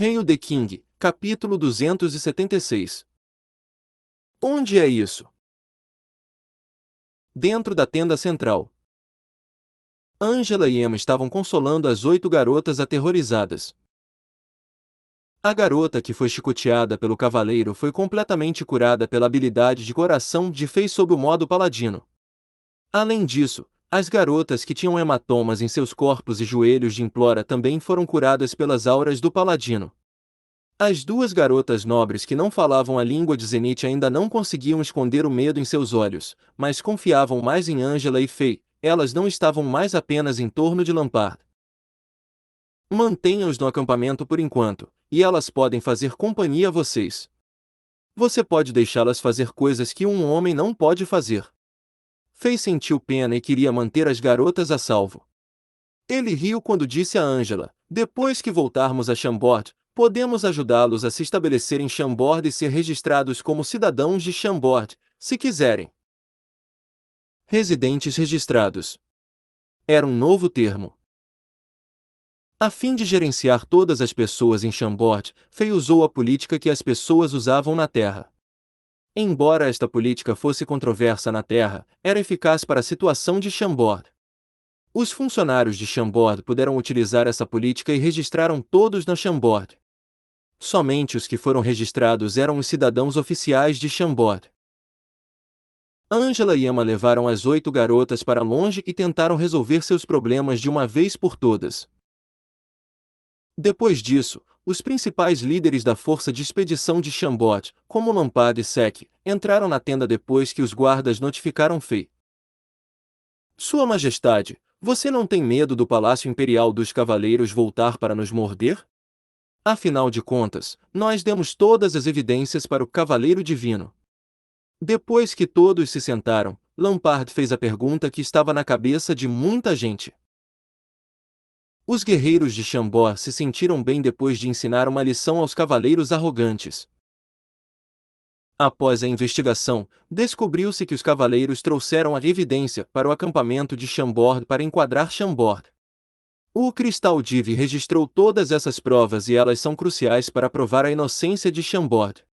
Hail the King, capítulo 276. Onde é isso? Dentro da tenda central. Angela e Emma estavam consolando as 8 garotas aterrorizadas. A garota que foi chicoteada pelo cavaleiro foi completamente curada pela habilidade de coração de Fei sob o modo paladino. Além disso, as garotas que tinham hematomas em seus corpos e joelhos de implora também foram curadas pelas auras do paladino. As 2 garotas nobres que não falavam a língua de Zenith ainda não conseguiam esconder o medo em seus olhos, mas confiavam mais em Angela e Fei. Elas não estavam mais apenas em torno de Lampard. Mantenha-os no acampamento por enquanto, e elas podem fazer companhia a vocês. Você pode deixá-las fazer coisas que um homem não pode fazer. Fei sentiu pena e queria manter as garotas a salvo. Ele riu quando disse a Angela: depois que voltarmos a Chambord, podemos ajudá-los a se estabelecer em Chambord e ser registrados como cidadãos de Chambord, se quiserem. Residentes registrados. Era um novo termo. A fim de gerenciar todas as pessoas em Chambord, Fei usou a política que as pessoas usavam na Terra. Embora esta política fosse controversa na Terra, era eficaz para a situação de Chambord. Os funcionários de Chambord puderam utilizar essa política e registraram todos na Chambord. Somente os que foram registrados eram os cidadãos oficiais de Chambord. Angela e Emma levaram as 8 garotas para longe e tentaram resolver seus problemas de uma vez por todas. Depois disso, os principais líderes da força de expedição de Chambord, como Lampard e Sek, entraram na tenda depois que os guardas notificaram Fei. Sua Majestade, você não tem medo do Palácio Imperial dos Cavaleiros voltar para nos morder? Afinal de contas, nós demos todas as evidências para o Cavaleiro Divino. Depois que todos se sentaram, Lampard fez a pergunta que estava na cabeça de muita gente. Os guerreiros de Chambord se sentiram bem depois de ensinar uma lição aos cavaleiros arrogantes. Após a investigação, descobriu-se que os cavaleiros trouxeram a evidência para o acampamento de Chambord para enquadrar Chambord. O Cristal Divi registrou todas essas provas e elas são cruciais para provar a inocência de Chambord.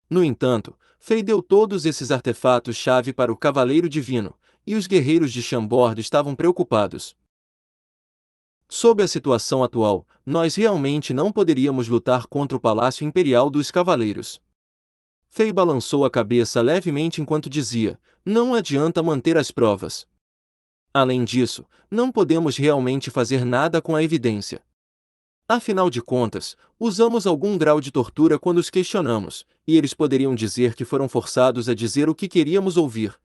No entanto, Fei deu todos esses artefatos-chave para o Cavaleiro Divino, e os guerreiros de Chambord estavam preocupados. Sob a situação atual, nós realmente não poderíamos lutar contra o Palácio Imperial dos Cavaleiros. Fei balançou a cabeça levemente enquanto dizia: não adianta manter as provas. Além disso, não podemos realmente fazer nada com a evidência. Afinal de contas, usamos algum grau de tortura quando os questionamos, e eles poderiam dizer que foram forçados a dizer o que queríamos ouvir.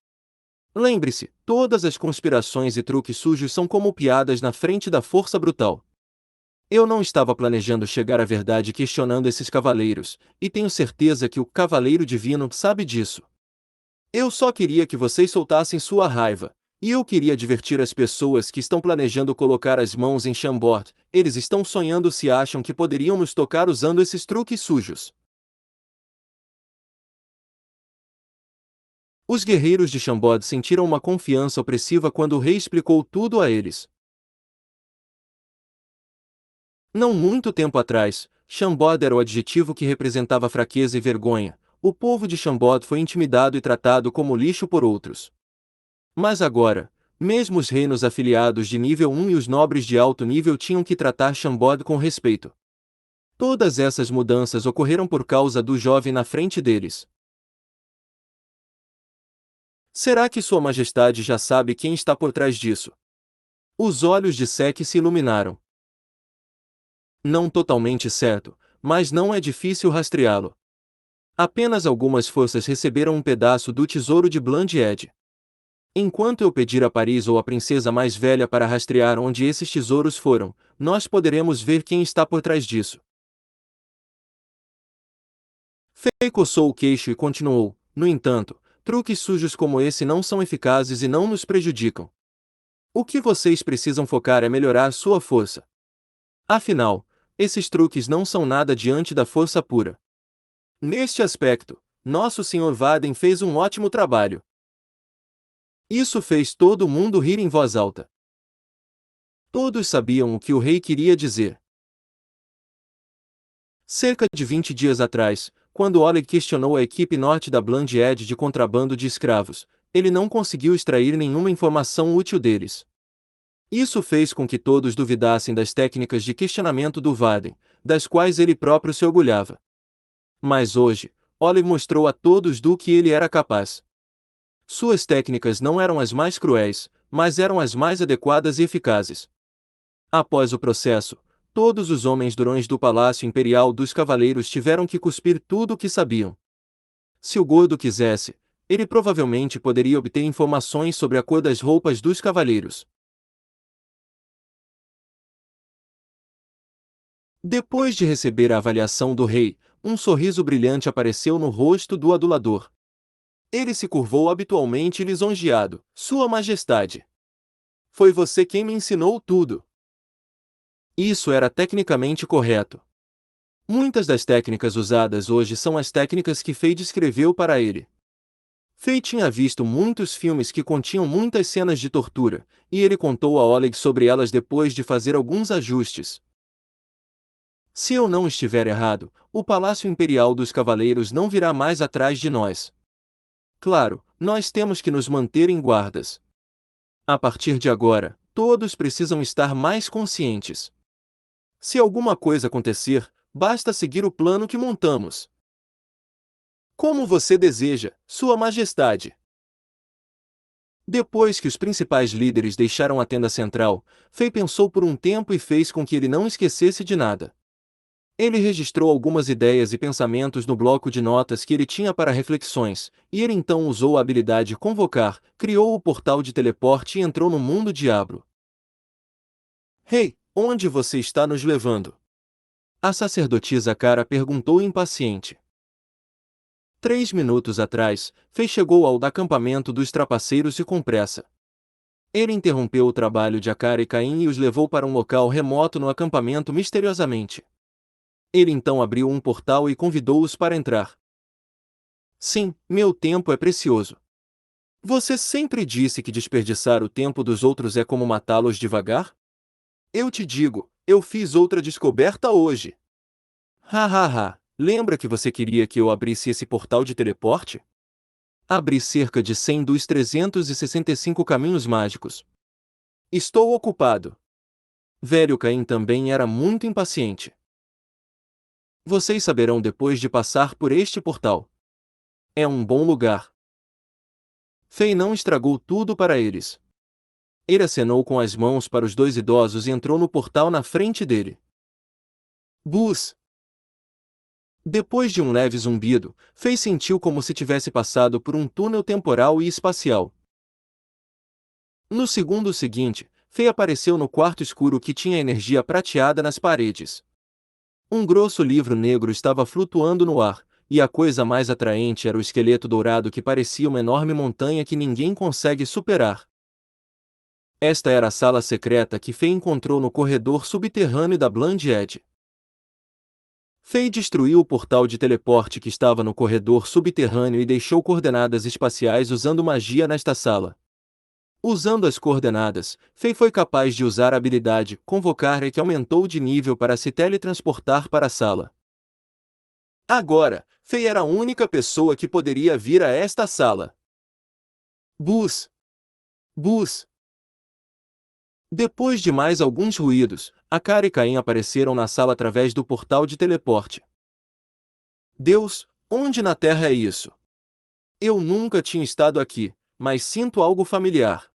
Lembre-se, todas as conspirações e truques sujos são como piadas na frente da força brutal. Eu não estava planejando chegar à verdade questionando esses cavaleiros, e tenho certeza que o Cavaleiro Divino sabe disso. Eu só queria que vocês soltassem sua raiva. E eu queria divertir as pessoas que estão planejando colocar as mãos em Chambord. Eles estão sonhando se acham que poderiam nos tocar usando esses truques sujos. Os guerreiros de Chambord sentiram uma confiança opressiva quando o rei explicou tudo a eles. Não muito tempo atrás, Chambord era o adjetivo que representava fraqueza e vergonha. O povo de Chambord foi intimidado e tratado como lixo por outros. Mas agora, mesmo os reinos afiliados de nível 1 e os nobres de alto nível tinham que tratar Chambord com respeito. Todas essas mudanças ocorreram por causa do jovem na frente deles. Será que Sua Majestade já sabe quem está por trás disso? Os olhos de Sek se iluminaram. Não totalmente certo, mas não é difícil rastreá-lo. Apenas algumas forças receberam um pedaço do tesouro de Bland-Ed. Enquanto eu pedir a Paris ou a princesa mais velha para rastrear onde esses tesouros foram, nós poderemos ver quem está por trás disso. Fei coçou o queixo e continuou: no entanto, truques sujos como esse não são eficazes e não nos prejudicam. O que vocês precisam focar é melhorar sua força. Afinal, esses truques não são nada diante da força pura. Neste aspecto, nosso Sr. Vaden fez um ótimo trabalho. Isso fez todo mundo rir em voz alta. Todos sabiam o que o rei queria dizer. Cerca de 20 dias atrás, quando Oleg questionou a equipe norte da Blind Edge de contrabando de escravos, ele não conseguiu extrair nenhuma informação útil deles. Isso fez com que todos duvidassem das técnicas de questionamento do Varden, das quais ele próprio se orgulhava. Mas hoje, Oleg mostrou a todos do que ele era capaz. Suas técnicas não eram as mais cruéis, mas eram as mais adequadas e eficazes. Após o processo, todos os homens durões do Palácio Imperial dos Cavaleiros tiveram que cuspir tudo o que sabiam. Se o gordo quisesse, ele provavelmente poderia obter informações sobre a cor das roupas dos cavaleiros. Depois de receber a avaliação do rei, um sorriso brilhante apareceu no rosto do adulador. Ele se curvou habitualmente lisonjeado. Sua Majestade! Foi você quem me ensinou tudo. Isso era tecnicamente correto. Muitas das técnicas usadas hoje são as técnicas que Fei descreveu para ele. Fei tinha visto muitos filmes que continham muitas cenas de tortura, e ele contou a Oleg sobre elas depois de fazer alguns ajustes. Se eu não estiver errado, o Palácio Imperial dos Cavaleiros não virá mais atrás de nós. Claro, nós temos que nos manter em guardas. A partir de agora, todos precisam estar mais conscientes. Se alguma coisa acontecer, basta seguir o plano que montamos. Como você deseja, Sua Majestade. Depois que os principais líderes deixaram a tenda central, Fei pensou por um tempo e fez com que ele não esquecesse de nada. Ele registrou algumas ideias e pensamentos no bloco de notas que ele tinha para reflexões, e ele então usou a habilidade Convocar, criou o portal de teleporte e entrou no mundo diablo. Hey, onde você está nos levando? A sacerdotisa Cara perguntou impaciente. 3 minutos atrás, Fei chegou ao acampamento dos trapaceiros e com pressa. Ele interrompeu o trabalho de Akara e Caim e os levou para um local remoto no acampamento misteriosamente. Ele então abriu um portal e convidou-os para entrar. Sim, meu tempo é precioso. Você sempre disse que desperdiçar o tempo dos outros é como matá-los devagar? Eu te digo, eu fiz outra descoberta hoje. Hahaha, lembra que você queria que eu abrisse esse portal de teleporte? Abri cerca de 100 dos 365 caminhos mágicos. Estou ocupado. Velho Caim também era muito impaciente. Vocês saberão depois de passar por este portal. É um bom lugar. Fei não estragou tudo para eles. Ele acenou com as mãos para os dois idosos e entrou no portal na frente dele. Bus! Depois de um leve zumbido, Fei sentiu como se tivesse passado por um túnel temporal e espacial. No segundo seguinte, Fei apareceu no quarto escuro que tinha energia prateada nas paredes. Um grosso livro negro estava flutuando no ar, e a coisa mais atraente era o esqueleto dourado que parecia uma enorme montanha que ninguém consegue superar. Esta era a sala secreta que Fei encontrou no corredor subterrâneo da Blind Edge. Fei destruiu o portal de teleporte que estava no corredor subterrâneo e deixou coordenadas espaciais usando magia nesta sala. Usando as coordenadas, Fei foi capaz de usar a habilidade Convocar e que aumentou de nível para se teletransportar para a sala. Agora, Fei era a única pessoa que poderia vir a esta sala. Bus! Bus! Depois de mais alguns ruídos, Akara e Caim apareceram na sala através do portal de teleporte. Deus, onde na Terra é isso? Eu nunca tinha estado aqui, mas sinto algo familiar.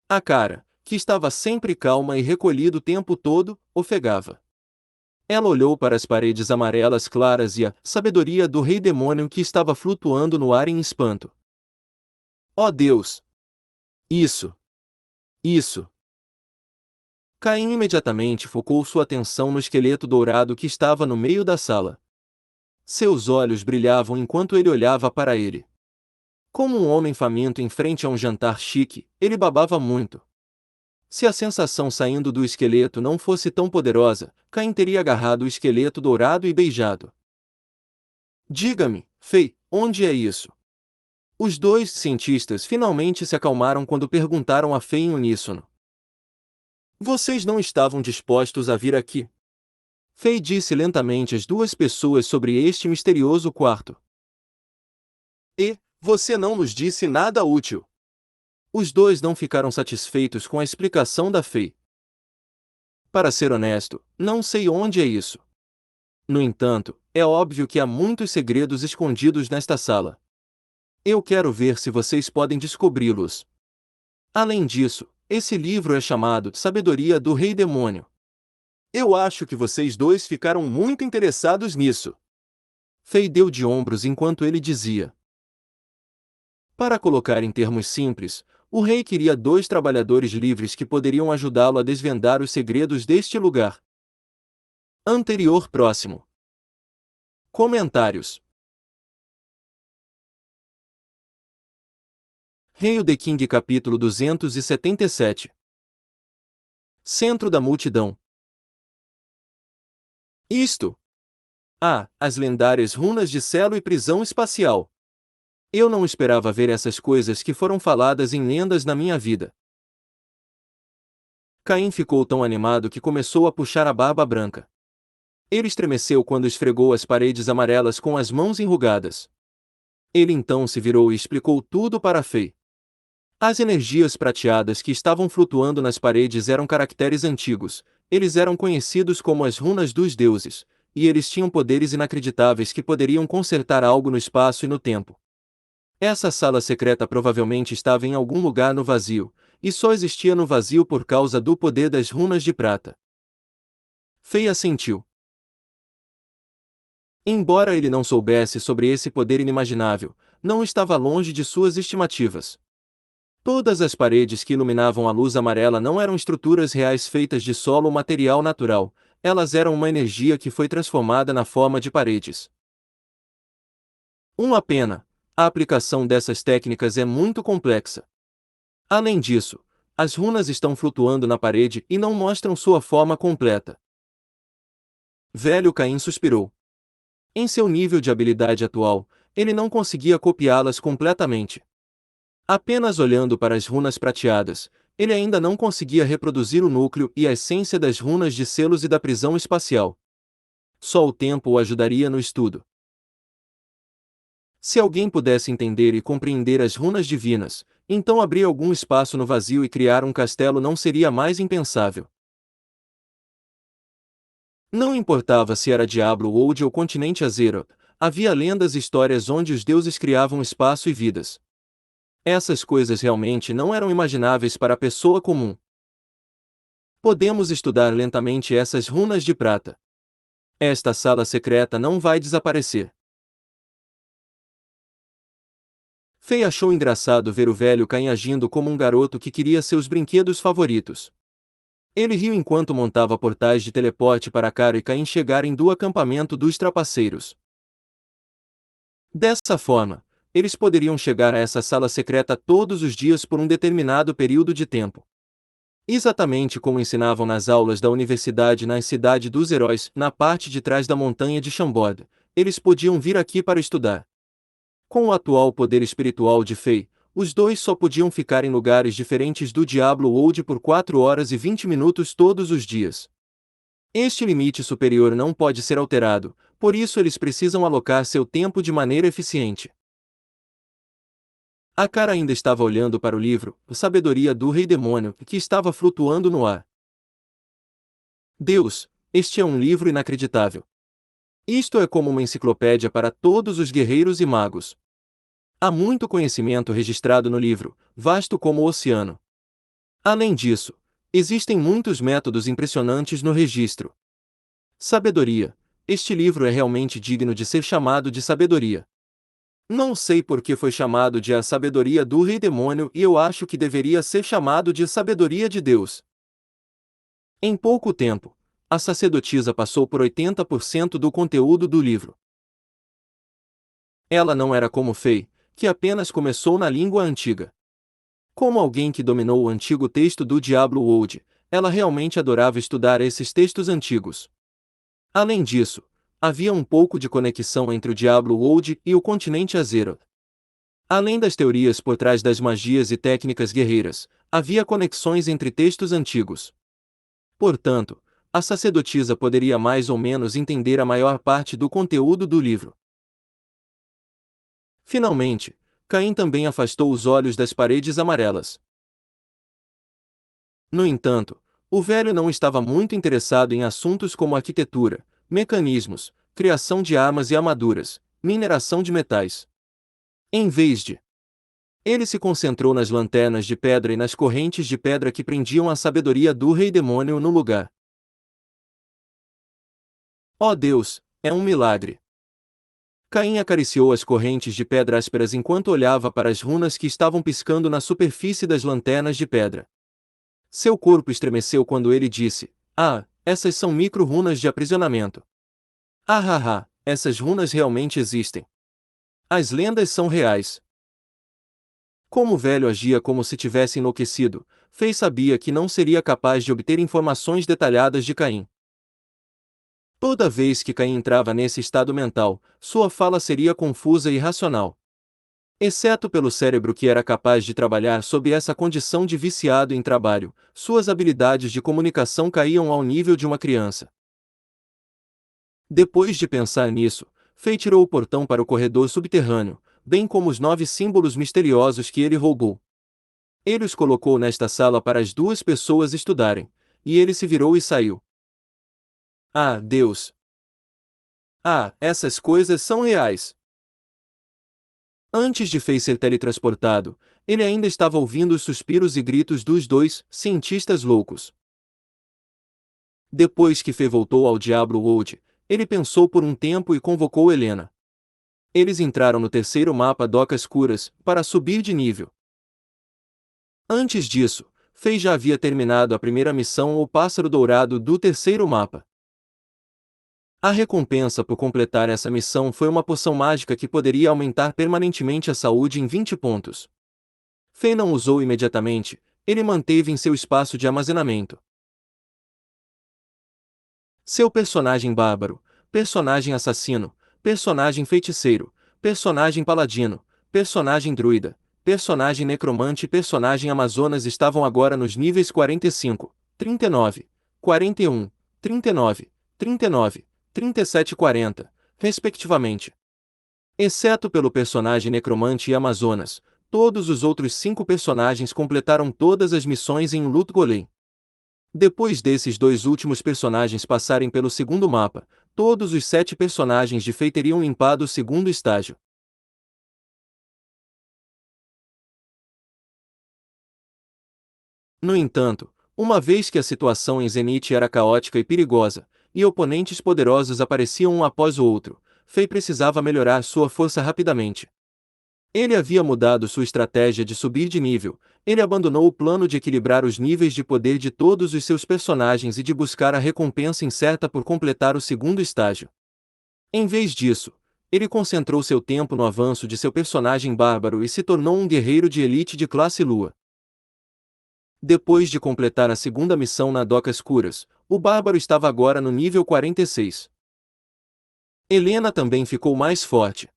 Akara, que estava sempre calma e recolhida o tempo todo, ofegava. Ela olhou para as paredes amarelas claras e a sabedoria do rei demônio que estava flutuando no ar em espanto. Oh Deus! Isso! Isso! Caim imediatamente focou sua atenção no esqueleto dourado que estava no meio da sala. Seus olhos brilhavam enquanto ele olhava para ele. Como um homem faminto em frente a um jantar chique, ele babava muito. Se a sensação saindo do esqueleto não fosse tão poderosa, Caim teria agarrado o esqueleto dourado e beijado. Diga-me, Fei, onde é isso? Os dois cientistas finalmente se acalmaram quando perguntaram a Fei em uníssono. Vocês não estavam dispostos a vir aqui? Fei disse lentamente às duas pessoas sobre este misterioso quarto. E, você não nos disse nada útil. Os dois não ficaram satisfeitos com a explicação da Fei. Para ser honesto, não sei onde é isso. No entanto, é óbvio que há muitos segredos escondidos nesta sala. Eu quero ver se vocês podem descobri-los. Além disso, esse livro é chamado Sabedoria do Rei Demônio. Eu acho que vocês dois ficaram muito interessados nisso. Fei deu de ombros enquanto ele dizia. Para colocar em termos simples, o rei queria 2 trabalhadores livres que poderiam ajudá-lo a desvendar os segredos deste lugar. Anterior próximo. Comentários. Hail the King capítulo 277. Centro da multidão. Isto. As lendárias runas de selo e prisão espacial. Eu não esperava ver essas coisas que foram faladas em lendas na minha vida. Caim ficou tão animado que começou a puxar a barba branca. Ele estremeceu quando esfregou as paredes amarelas com as mãos enrugadas. Ele então se virou e explicou tudo para Fei. As energias prateadas que estavam flutuando nas paredes eram caracteres antigos, eles eram conhecidos como as runas dos deuses, e eles tinham poderes inacreditáveis que poderiam consertar algo no espaço e no tempo. Essa sala secreta provavelmente estava em algum lugar no vazio, e só existia no vazio por causa do poder das runas de prata. Fei assentiu. Embora ele não soubesse sobre esse poder inimaginável, não estava longe de suas estimativas. Todas as paredes que iluminavam a luz amarela não eram estruturas reais feitas de solo ou material natural, elas eram uma energia que foi transformada na forma de paredes. Uma pena, a aplicação dessas técnicas é muito complexa. Além disso, as runas estão flutuando na parede e não mostram sua forma completa. Velho Caim suspirou. Em seu nível de habilidade atual, ele não conseguia copiá-las completamente. Apenas olhando para as runas prateadas, ele ainda não conseguia reproduzir o núcleo e a essência das runas de selos e da prisão espacial. Só o tempo o ajudaria no estudo. Se alguém pudesse entender e compreender as runas divinas, então abrir algum espaço no vazio e criar um castelo não seria mais impensável. Não importava se era Diablo ou o continente Azeroth, havia lendas e histórias onde os deuses criavam espaço e vidas. Essas coisas realmente não eram imagináveis para a pessoa comum. Podemos estudar lentamente essas runas de prata. Esta sala secreta não vai desaparecer. Fei achou engraçado ver o velho Caim agindo como um garoto que queria seus brinquedos favoritos. Ele riu enquanto montava portais de teleporte para Caro e Caim chegarem do acampamento dos trapaceiros. Dessa forma, eles poderiam chegar a essa sala secreta todos os dias por um determinado período de tempo. Exatamente como ensinavam nas aulas da universidade na Cidade dos Heróis, na parte de trás da montanha de Chambord, eles podiam vir aqui para estudar. Com o atual poder espiritual de Fei, os dois só podiam ficar em lugares diferentes do Diablo World por 4 horas e 20 minutos todos os dias. Este limite superior não pode ser alterado, por isso eles precisam alocar seu tempo de maneira eficiente. A cara ainda estava olhando para o livro, Sabedoria do Rei Demônio, que estava flutuando no ar. Deus, este é um livro inacreditável. Isto é como uma enciclopédia para todos os guerreiros e magos. Há muito conhecimento registrado no livro, vasto como o oceano. Além disso, existem muitos métodos impressionantes no registro. Sabedoria. Este livro é realmente digno de ser chamado de sabedoria. Não sei por que foi chamado de A Sabedoria do Rei Demônio e eu acho que deveria ser chamado de Sabedoria de Deus. Em pouco tempo, a sacerdotisa passou por 80% do conteúdo do livro. Ela não era como Fei, que apenas começou na língua antiga. Como alguém que dominou o antigo texto do Diablo World, ela realmente adorava estudar esses textos antigos. Além disso, havia um pouco de conexão entre o Diablo World e o continente Azeroth. Além das teorias por trás das magias e técnicas guerreiras, havia conexões entre textos antigos. Portanto, a sacerdotisa poderia mais ou menos entender a maior parte do conteúdo do livro. Finalmente, Caim também afastou os olhos das paredes amarelas. No entanto, o velho não estava muito interessado em assuntos como arquitetura, mecanismos, criação de armas e armaduras, mineração de metais. Em vez de, ele se concentrou nas lanternas de pedra e nas correntes de pedra que prendiam a sabedoria do rei demônio no lugar. Ó Deus, é um milagre! Caim acariciou as correntes de pedra ásperas enquanto olhava para as runas que estavam piscando na superfície das lanternas de pedra. Seu corpo estremeceu quando ele disse: "Ah, essas são micro-runas de aprisionamento. Ah, essas runas realmente existem. As lendas são reais." Como o velho agia como se tivesse enlouquecido, Fei sabia que não seria capaz de obter informações detalhadas de Caim. Toda vez que Caim entrava nesse estado mental, sua fala seria confusa e irracional. Exceto pelo cérebro que era capaz de trabalhar sob essa condição de viciado em trabalho, suas habilidades de comunicação caíam ao nível de uma criança. Depois de pensar nisso, Fei tirou o portão para o corredor subterrâneo, bem como os 9 símbolos misteriosos que ele roubou. Ele os colocou nesta sala para as 2 pessoas estudarem, e ele se virou e saiu. Ah, Deus! Ah, essas coisas são reais! Antes de Fei ser teletransportado, ele ainda estava ouvindo os suspiros e gritos dos 2 cientistas loucos. Depois que Fei voltou ao Diablo World, ele pensou por um tempo e convocou Helena. Eles entraram no terceiro mapa Docas Curas, para subir de nível. Antes disso, Fei já havia terminado a primeira missão O Pássaro Dourado do terceiro mapa. A recompensa por completar essa missão foi uma poção mágica que poderia aumentar permanentemente a saúde em 20 pontos. Fei não usou imediatamente, ele manteve em seu espaço de armazenamento. Seu personagem bárbaro, personagem assassino, personagem feiticeiro, personagem paladino, personagem druida, personagem necromante e personagem amazonas estavam agora nos níveis 45, 39, 41, 39, 39, 37 e 40, respectivamente. Exceto pelo personagem necromante e amazonas, todos os outros 5 personagens completaram todas as missões em Lut Golem. Depois desses 2 últimos personagens passarem pelo segundo mapa, todos os 7 personagens de Fei teriam limpado o segundo estágio. No entanto, uma vez que a situação em Zenith era caótica e perigosa, e oponentes poderosos apareciam um após o outro, Fei precisava melhorar sua força rapidamente. Ele havia mudado sua estratégia de subir de nível, ele abandonou o plano de equilibrar os níveis de poder de todos os seus personagens e de buscar a recompensa incerta por completar o segundo estágio. Em vez disso, ele concentrou seu tempo no avanço de seu personagem bárbaro e se tornou um guerreiro de elite de classe Lua. Depois de completar a segunda missão na Docas Curas, o bárbaro estava agora no nível 46. Helena também ficou mais forte.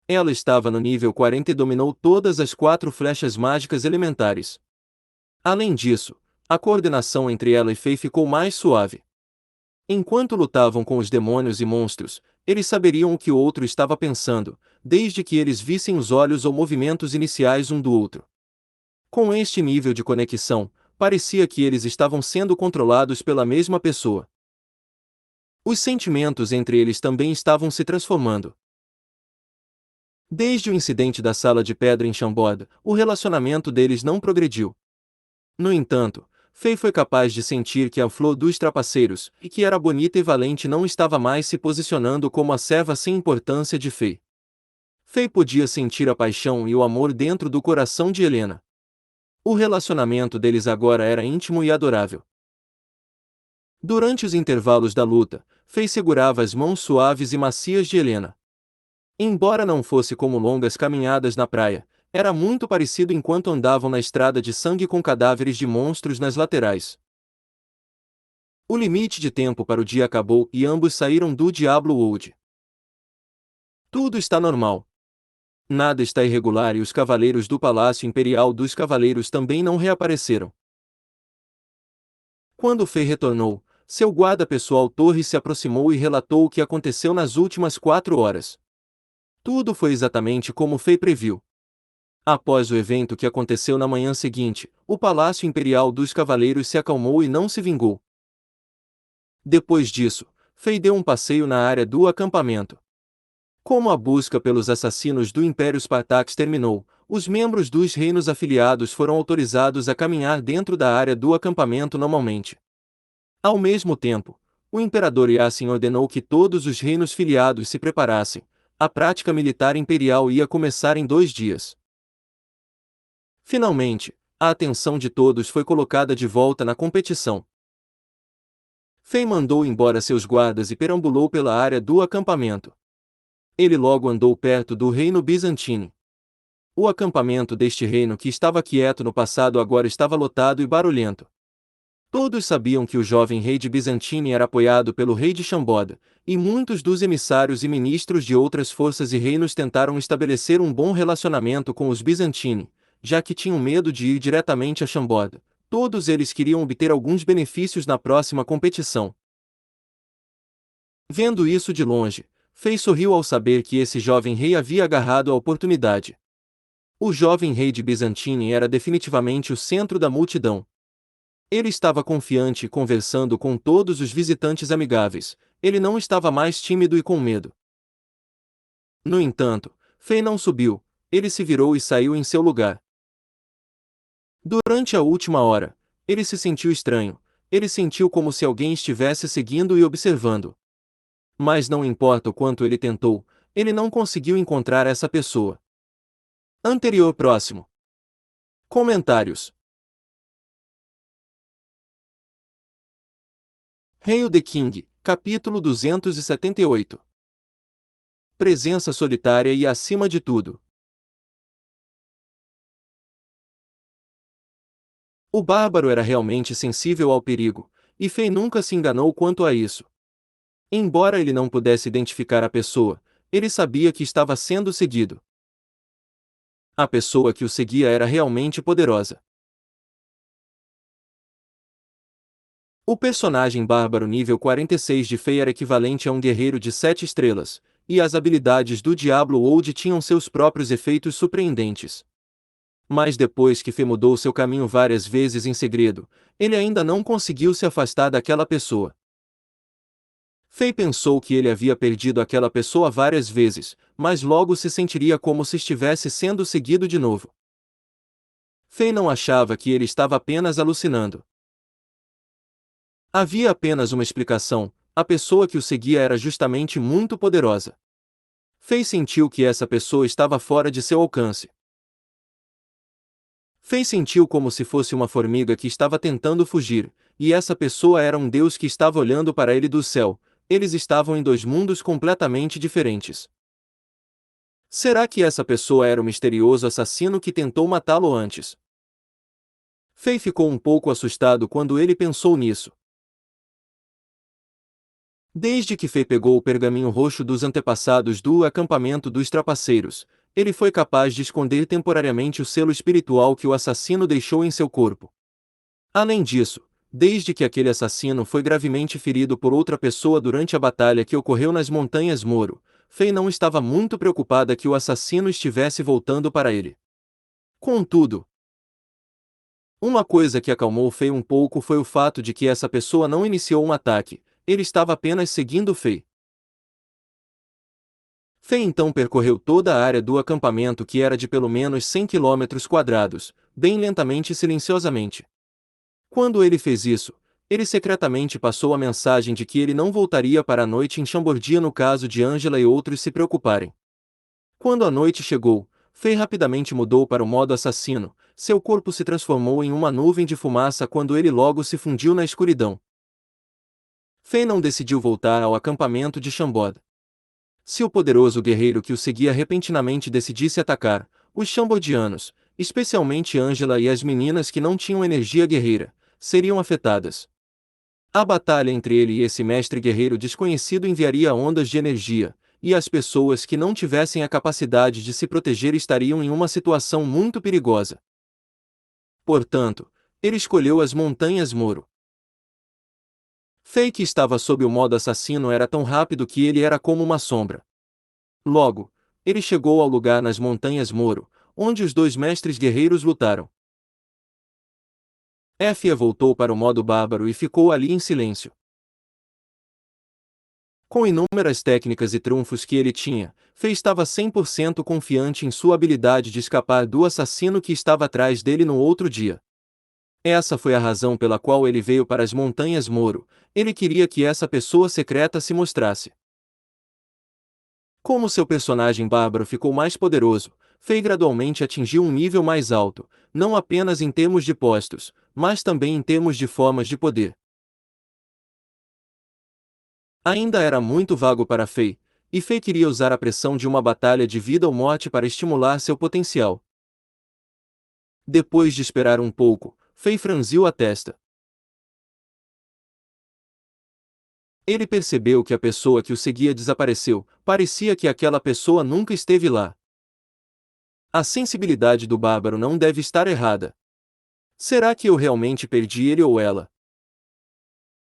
Ela estava no nível 40 e dominou todas as 4 flechas mágicas elementares. Além disso, a coordenação entre ela e Fei ficou mais suave. Enquanto lutavam com os demônios e monstros, eles saberiam o que o outro estava pensando, desde que eles vissem os olhos ou movimentos iniciais um do outro. Com este nível de conexão, parecia que eles estavam sendo controlados pela mesma pessoa. Os sentimentos entre eles também estavam se transformando. Desde o incidente da sala de pedra em Chambord, o relacionamento deles não progrediu. No entanto, Fei foi capaz de sentir que a flor dos trapaceiros, e que era bonita e valente, não estava mais se posicionando como a serva sem importância de Fei. Fei podia sentir a paixão e o amor dentro do coração de Helena. O relacionamento deles agora era íntimo e adorável. Durante os intervalos da luta, Fei segurava as mãos suaves e macias de Helena. Embora não fosse como longas caminhadas na praia, era muito parecido enquanto andavam na estrada de sangue com cadáveres de monstros nas laterais. O limite de tempo para o dia acabou e ambos saíram do Diablo World. Tudo está normal. Nada está irregular e os cavaleiros do Palácio Imperial dos Cavaleiros também não reapareceram. Quando Fei retornou, seu guarda pessoal Torres se aproximou e relatou o que aconteceu nas últimas 4 horas. Tudo foi exatamente como Fei previu. Após o evento que aconteceu na manhã seguinte, o Palácio Imperial dos Cavaleiros se acalmou e não se vingou. Depois disso, Fei deu um passeio na área do acampamento. Como a busca pelos assassinos do Império Spartax terminou, os membros dos reinos afiliados foram autorizados a caminhar dentro da área do acampamento normalmente. Ao mesmo tempo, o imperador Yassin ordenou que todos os reinos filiados se preparassem. A prática militar imperial ia começar em 2 dias. Finalmente, a atenção de todos foi colocada de volta na competição. Fei mandou embora seus guardas e perambulou pela área do acampamento. Ele logo andou perto do reino bizantino. O acampamento deste reino que estava quieto no passado agora estava lotado e barulhento. Todos sabiam que o jovem rei de Bizantine era apoiado pelo rei de Chamboda, e muitos dos emissários e ministros de outras forças e reinos tentaram estabelecer um bom relacionamento com os Bizantini, já que tinham medo de ir diretamente a Chamboda. Todos eles queriam obter alguns benefícios na próxima competição. Vendo isso de longe, Fei sorriu ao saber que esse jovem rei havia agarrado a oportunidade. O jovem rei de Bizantine era definitivamente o centro da multidão. Ele estava confiante e conversando com todos os visitantes amigáveis. Ele não estava mais tímido e com medo. No entanto, Fei não subiu. Ele se virou e saiu em seu lugar. Durante a última hora, ele se sentiu estranho. Ele sentiu como se alguém estivesse seguindo e observando. Mas não importa o quanto ele tentou, ele não conseguiu encontrar essa pessoa. Anterior próximo. Comentários. Hail the King, capítulo 278. Presença solitária e acima de tudo. O bárbaro era realmente sensível ao perigo, e Fei nunca se enganou quanto a isso. Embora ele não pudesse identificar a pessoa, ele sabia que estava sendo seguido. A pessoa que o seguia era realmente poderosa. O personagem bárbaro nível 46 de Fei era equivalente a um guerreiro de 7 estrelas, e as habilidades do Diablo Old tinham seus próprios efeitos surpreendentes. Mas depois que Fei mudou seu caminho várias vezes em segredo, ele ainda não conseguiu se afastar daquela pessoa. Fei pensou que ele havia perdido aquela pessoa várias vezes, mas logo se sentiria como se estivesse sendo seguido de novo. Fei não achava que ele estava apenas alucinando. Havia apenas uma explicação: a pessoa que o seguia era justamente muito poderosa. Fei sentiu que essa pessoa estava fora de seu alcance. Fei sentiu como se fosse uma formiga que estava tentando fugir, e essa pessoa era um deus que estava olhando para ele do céu. Eles estavam em 2 mundos completamente diferentes. Será que essa pessoa era o misterioso assassino que tentou matá-lo antes? Fei ficou um pouco assustado quando ele pensou nisso. Desde que Fei pegou o pergaminho roxo dos antepassados do acampamento dos trapaceiros, ele foi capaz de esconder temporariamente o selo espiritual que o assassino deixou em seu corpo. Além disso, desde que aquele assassino foi gravemente ferido por outra pessoa durante a batalha que ocorreu nas Montanhas Moro, Fei não estava muito preocupada que o assassino estivesse voltando para ele. Contudo, uma coisa que acalmou Fei um pouco foi o fato de que essa pessoa não iniciou um ataque, ele estava apenas seguindo Fei. Fei então percorreu toda a área do acampamento que era de pelo menos 100 km², bem lentamente e silenciosamente. Quando ele fez isso, ele secretamente passou a mensagem de que ele não voltaria para a noite em Chambordia no caso de Angela e outros se preocuparem. Quando a noite chegou, Fei rapidamente mudou para o modo assassino, seu corpo se transformou em uma nuvem de fumaça quando ele logo se fundiu na escuridão. Fei não decidiu voltar ao acampamento de Chamboda. Se o poderoso guerreiro que o seguia repentinamente decidisse atacar, os chambodianos, especialmente Angela e as meninas que não tinham energia guerreira, seriam afetadas. A batalha entre ele e esse mestre guerreiro desconhecido enviaria ondas de energia, e as pessoas que não tivessem a capacidade de se proteger estariam em uma situação muito perigosa. Portanto, ele escolheu as Montanhas Moro. Fei, que estava sob o modo assassino, era tão rápido que ele era como uma sombra. Logo, ele chegou ao lugar nas Montanhas Moro, onde os dois mestres guerreiros lutaram. Fia voltou para o modo bárbaro e ficou ali em silêncio. Com inúmeras técnicas e trunfos que ele tinha, Fei estava 100% confiante em sua habilidade de escapar do assassino que estava atrás dele no outro dia. Essa foi a razão pela qual ele veio para as Montanhas Moro. Ele queria que essa pessoa secreta se mostrasse. Como seu personagem bárbaro ficou mais poderoso, Fei gradualmente atingiu um nível mais alto, não apenas em termos de postos, mas também em termos de formas de poder. Ainda era muito vago para Fei, e Fei queria usar a pressão de uma batalha de vida ou morte para estimular seu potencial. Depois de esperar um pouco, Fei franziu a testa. Ele percebeu que a pessoa que o seguia desapareceu. Parecia que aquela pessoa nunca esteve lá. A sensibilidade do bárbaro não deve estar errada. Será que eu realmente perdi ele ou ela?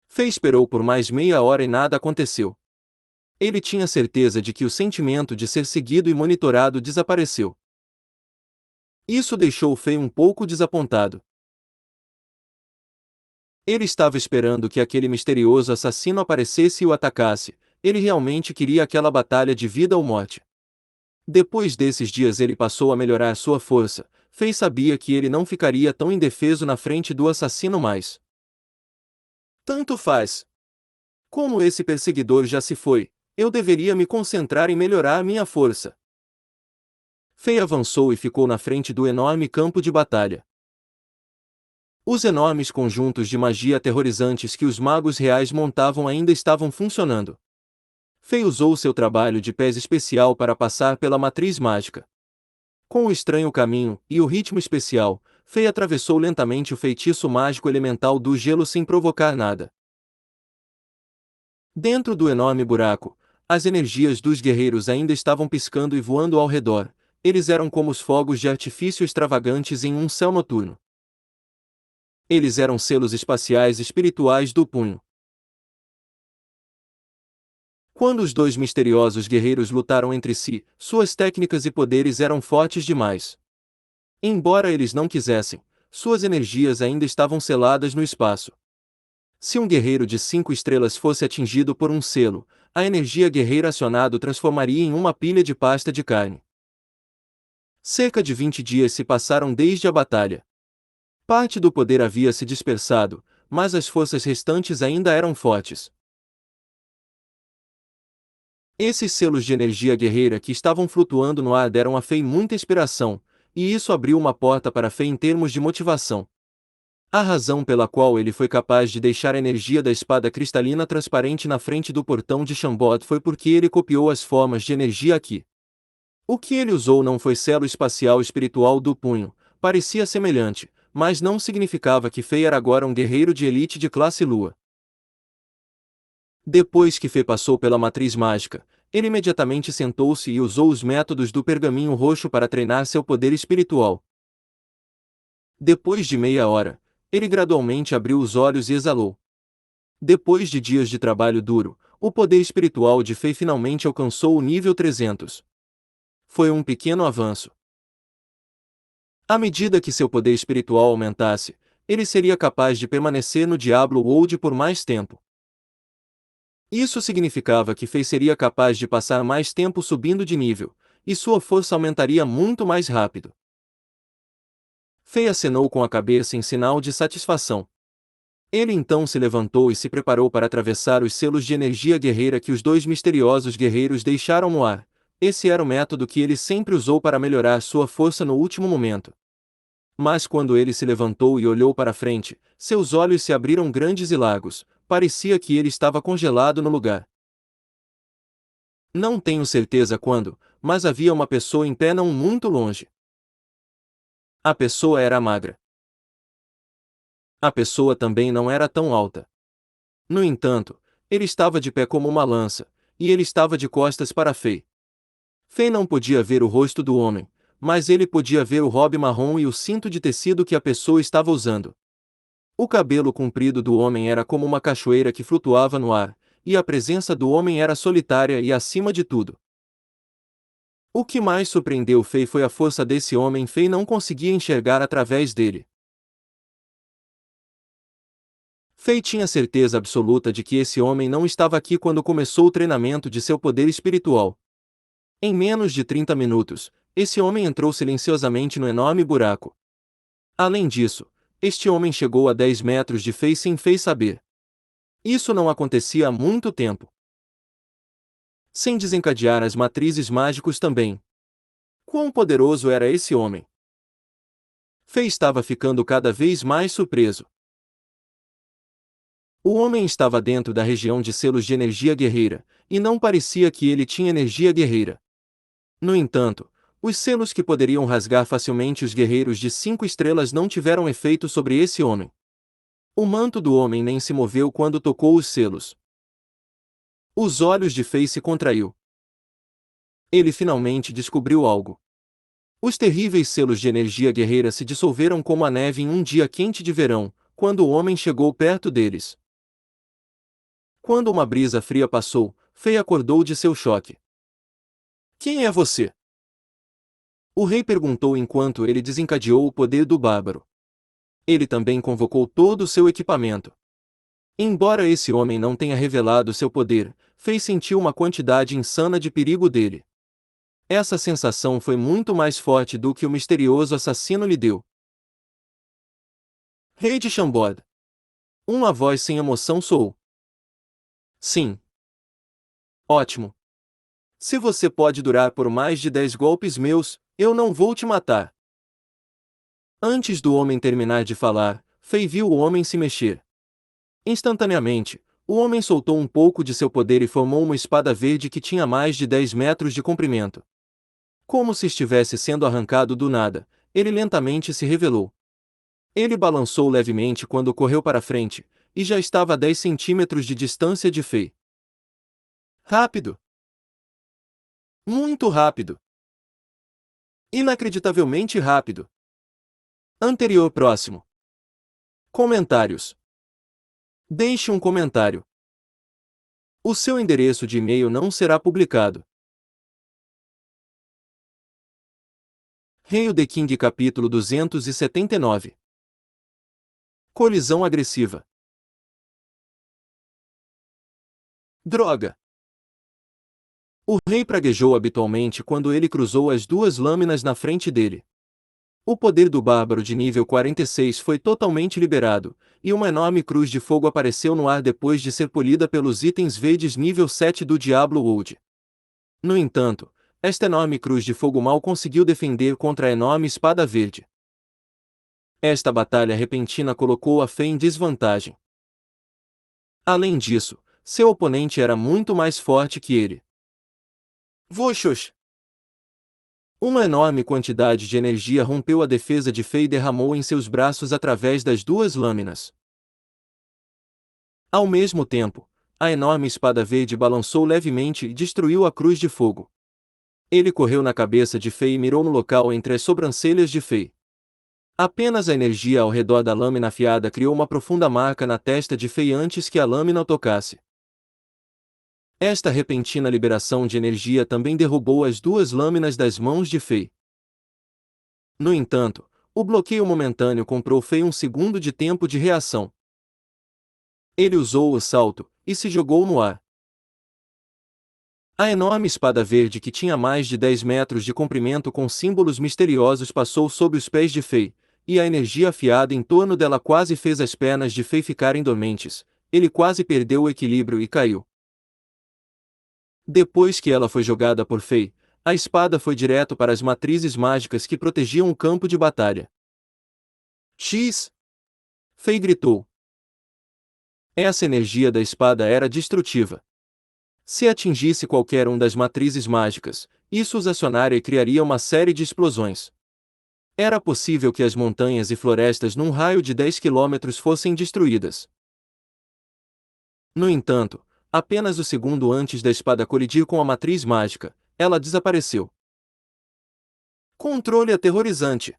Fei esperou por mais meia hora e nada aconteceu. Ele tinha certeza de que o sentimento de ser seguido e monitorado desapareceu. Isso deixou Fei um pouco desapontado. Ele estava esperando que aquele misterioso assassino aparecesse e o atacasse. Ele realmente queria aquela batalha de vida ou morte. Depois desses dias ele passou a melhorar sua força. Fei sabia que ele não ficaria tão indefeso na frente do assassino mais. Tanto faz. Como esse perseguidor já se foi, eu deveria me concentrar em melhorar minha força. Fei avançou e ficou na frente do enorme campo de batalha. Os enormes conjuntos de magia aterrorizantes que os magos reais montavam ainda estavam funcionando. Fei usou seu trabalho de pés especial para passar pela matriz mágica. Com o estranho caminho e o ritmo especial, Fei atravessou lentamente o feitiço mágico elemental do gelo sem provocar nada. Dentro do enorme buraco, as energias dos guerreiros ainda estavam piscando e voando ao redor. Eles eram como os fogos de artifício extravagantes em um céu noturno. Eles eram selos espaciais espirituais do punho. Quando os dois misteriosos guerreiros lutaram entre si, suas técnicas e poderes eram fortes demais. Embora eles não quisessem, suas energias ainda estavam seladas no espaço. Se um guerreiro de 5 estrelas fosse atingido por um selo, a energia guerreira acionado transformaria em uma pilha de pasta de carne. Cerca de 20 dias se passaram desde a batalha. Parte do poder havia se dispersado, mas as forças restantes ainda eram fortes. Esses selos de energia guerreira que estavam flutuando no ar deram a Fei muita inspiração, e isso abriu uma porta para Fei em termos de motivação. A razão pela qual ele foi capaz de deixar a energia da espada cristalina transparente na frente do portão de Chambord foi porque ele copiou as formas de energia aqui. O que ele usou não foi selo espacial espiritual do punho, parecia semelhante, mas não significava que Fei era agora um guerreiro de elite de classe Lua. Depois que Fei passou pela matriz mágica, ele imediatamente sentou-se e usou os métodos do pergaminho roxo para treinar seu poder espiritual. Depois de meia hora, ele gradualmente abriu os olhos e exalou. Depois de dias de trabalho duro, o poder espiritual de Fei finalmente alcançou o nível 300. Foi um pequeno avanço. À medida que seu poder espiritual aumentasse, ele seria capaz de permanecer no Diablo World por mais tempo. Isso significava que Fei seria capaz de passar mais tempo subindo de nível, e sua força aumentaria muito mais rápido. Fei acenou com a cabeça em sinal de satisfação. Ele então se levantou e se preparou para atravessar os selos de energia guerreira que os dois misteriosos guerreiros deixaram no ar. Esse era o método que ele sempre usou para melhorar sua força no último momento. Mas quando ele se levantou e olhou para frente, seus olhos se abriram grandes e largos, parecia que ele estava congelado no lugar. Não tenho certeza quando, mas havia uma pessoa em pé não muito longe. A pessoa era magra. A pessoa também não era tão alta. No entanto, ele estava de pé como uma lança, e ele estava de costas para Fei. Fei não podia ver o rosto do homem, mas ele podia ver o robe marrom e o cinto de tecido que a pessoa estava usando. O cabelo comprido do homem era como uma cachoeira que flutuava no ar, e a presença do homem era solitária e acima de tudo. O que mais surpreendeu Fei foi a força desse homem. Fei não conseguia enxergar através dele. Fei tinha certeza absoluta de que esse homem não estava aqui quando começou o treinamento de seu poder espiritual. Em menos de 30 minutos, esse homem entrou silenciosamente no enorme buraco. Além disso, este homem chegou a 10 metros de Fei sem Fei saber. Isso não acontecia há muito tempo. Sem desencadear as matrizes mágicos também. Quão poderoso era esse homem? Fei estava ficando cada vez mais surpreso. O homem estava dentro da região de selos de energia guerreira, e não parecia que ele tinha energia guerreira. No entanto, os selos que poderiam rasgar facilmente os guerreiros de 5 estrelas não tiveram efeito sobre esse homem. O manto do homem nem se moveu quando tocou os selos. Os olhos de Fei se contraiu. Ele finalmente descobriu algo. Os terríveis selos de energia guerreira se dissolveram como a neve em um dia quente de verão, quando o homem chegou perto deles. Quando uma brisa fria passou, Fei acordou de seu choque. Quem é você? O rei perguntou enquanto ele desencadeou o poder do bárbaro. Ele também convocou todo o seu equipamento. Embora esse homem não tenha revelado seu poder, Fei sentiu uma quantidade insana de perigo dele. Essa sensação foi muito mais forte do que o misterioso assassino lhe deu. Rei de Chambord. Uma voz sem emoção soou. Sim. Ótimo. Se você pode durar por mais de 10 golpes meus, eu não vou te matar. Antes do homem terminar de falar, Fei viu o homem se mexer. Instantaneamente, o homem soltou um pouco de seu poder e formou uma espada verde que tinha mais de 10 metros de comprimento. Como se estivesse sendo arrancado do nada, ele lentamente se revelou. Ele balançou levemente quando correu para frente, e já estava a 10 centímetros de distância de Fei. Rápido! Muito rápido! Inacreditavelmente rápido! Anterior próximo. Comentários. Deixe um comentário. O seu endereço de e-mail não será publicado. Hail the King capítulo 279. Colisão agressiva. Droga! O rei praguejou habitualmente quando ele cruzou as duas lâminas na frente dele. O poder do bárbaro de nível 46 foi totalmente liberado, e uma enorme cruz de fogo apareceu no ar depois de ser polida pelos itens verdes nível 7 do Diablo Wood. No entanto, esta enorme cruz de fogo mal conseguiu defender contra a enorme espada verde. Esta batalha repentina colocou a Fei em desvantagem. Além disso, seu oponente era muito mais forte que ele. Voxos! Uma enorme quantidade de energia rompeu a defesa de Fei e derramou em seus braços através das duas lâminas. Ao mesmo tempo, a enorme espada verde balançou levemente e destruiu a cruz de fogo. Ele correu na cabeça de Fei e mirou no local entre as sobrancelhas de Fei. Apenas a energia ao redor da lâmina afiada criou uma profunda marca na testa de Fei antes que a lâmina o tocasse. Esta repentina liberação de energia também derrubou as duas lâminas das mãos de Fei. No entanto, o bloqueio momentâneo comprou Fei um segundo de tempo de reação. Ele usou o salto e se jogou no ar. A enorme espada verde que tinha mais de 10 metros de comprimento com símbolos misteriosos passou sob os pés de Fei, e a energia afiada em torno dela quase fez as pernas de Fei ficarem dormentes. Ele quase perdeu o equilíbrio e caiu. Depois que ela foi jogada por Fei, a espada foi direto para as matrizes mágicas que protegiam o campo de batalha. X! Fei gritou. Essa energia da espada era destrutiva. Se atingisse qualquer um das matrizes mágicas, isso os acionaria e criaria uma série de explosões. Era possível que as montanhas e florestas num raio de 10 quilômetros fossem destruídas. No entanto, apenas o segundo antes da espada colidir com a matriz mágica, ela desapareceu. Controle aterrorizante.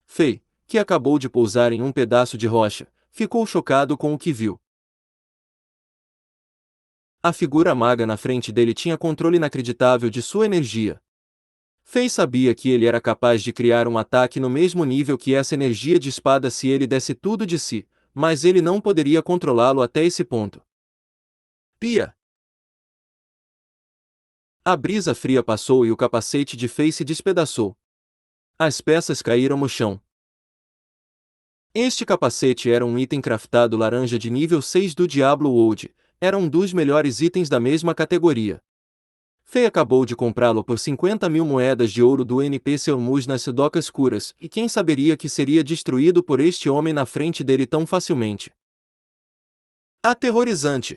Fei, que acabou de pousar em um pedaço de rocha, ficou chocado com o que viu. A figura maga na frente dele tinha controle inacreditável de sua energia. Fei sabia que ele era capaz de criar um ataque no mesmo nível que essa energia de espada se ele desse tudo de si, mas ele não poderia controlá-lo até esse ponto. Pia! A brisa fria passou e o capacete de Fei se despedaçou. As peças caíram no chão. Este capacete era um item craftado laranja de nível 6 do Diablo Wold, era um dos melhores itens da mesma categoria. Fei acabou de comprá-lo por 50.000 moedas de ouro do NPC Ormuz nas Docas Escuras, e quem saberia que seria destruído por este homem na frente dele tão facilmente. Aterrorizante.